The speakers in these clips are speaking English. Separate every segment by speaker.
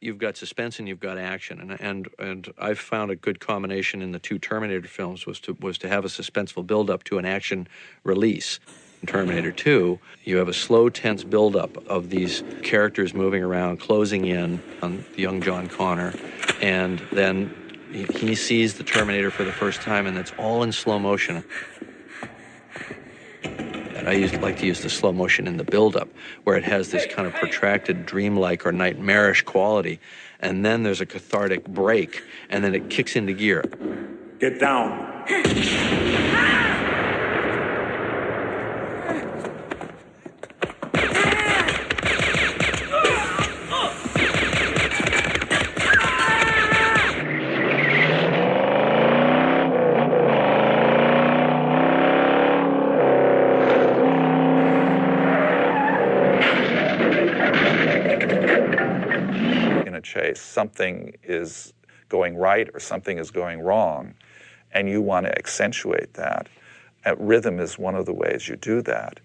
Speaker 1: you've got suspense and you've got action, and I've found a good combination in the two Terminator films was to have a suspenseful build-up to an action release. In Terminator 2, you have a slow, tense build-up of these characters moving around, closing in on young John Connor, and then he sees the Terminator for the first time, and it's all in slow motion. And I like to use the slow motion in the build-up, where it has this kind of protracted, dreamlike or nightmarish quality, and then there's a cathartic break, and then it kicks into gear.
Speaker 2: Get down.
Speaker 3: Chase, something is going right or something is going wrong, and you want to accentuate that. Rhythm is one of the ways you do that.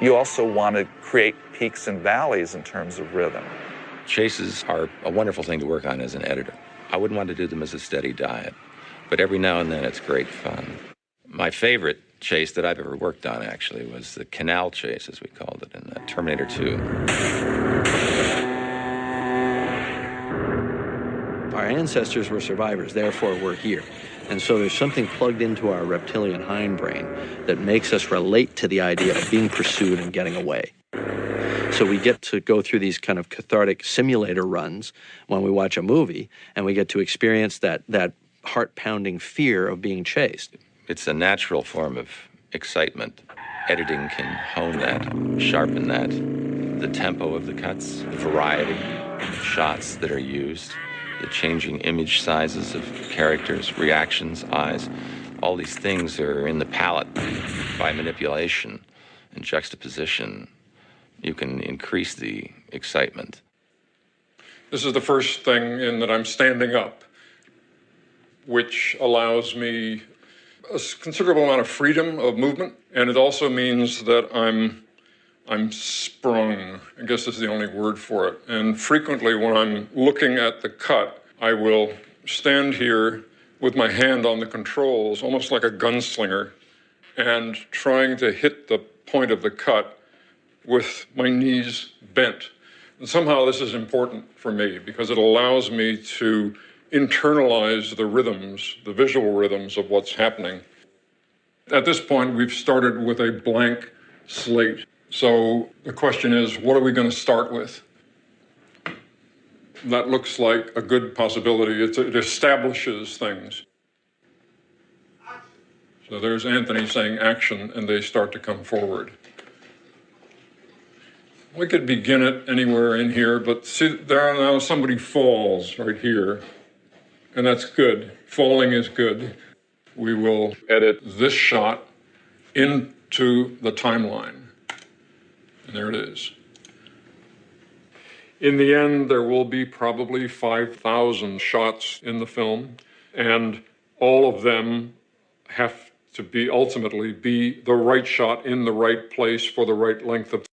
Speaker 3: You also want to create peaks and valleys in terms of rhythm.
Speaker 4: Chases are a wonderful thing to work on as an editor. I wouldn't want to do them as a steady diet, but every now and then it's great fun. My favorite chase that I've ever worked on, actually, was the canal chase, as we called it, in Terminator 2.
Speaker 1: Our ancestors were survivors, therefore we're here. And so there's something plugged into our reptilian hindbrain that makes us relate to the idea of being pursued and getting away. So we get to go through these kind of cathartic simulator runs when we watch a movie, and we get to experience that heart-pounding fear of being chased.
Speaker 4: It's a natural form of excitement. Editing can hone that, sharpen that, the tempo of the cuts, the variety of shots that are used, the changing image sizes of characters, reactions, eyes. All these things are in the palette. By manipulation and juxtaposition, you can increase the excitement.
Speaker 5: This is the first thing in that I'm standing up, which allows me a considerable amount of freedom of movement, and it also means that I'm sprung, I guess is the only word for it. And frequently when I'm looking at the cut, I will stand here with my hand on the controls, almost like a gunslinger, and trying to hit the point of the cut with my knees bent. And somehow this is important for me because it allows me to internalize the rhythms, the visual rhythms of what's happening. At this point, we've started with a blank slate. So the question is, what are we going to start with? That looks like a good possibility. It establishes things. So there's Anthony saying action, and they start to come forward. We could begin it anywhere in here, but see, there now somebody falls right here, and that's good. Falling is good. We will edit this shot into the timeline. And there it is. In the end, there will be probably 5,000 shots in the film, and all of them have to ultimately be the right shot in the right place for the right length of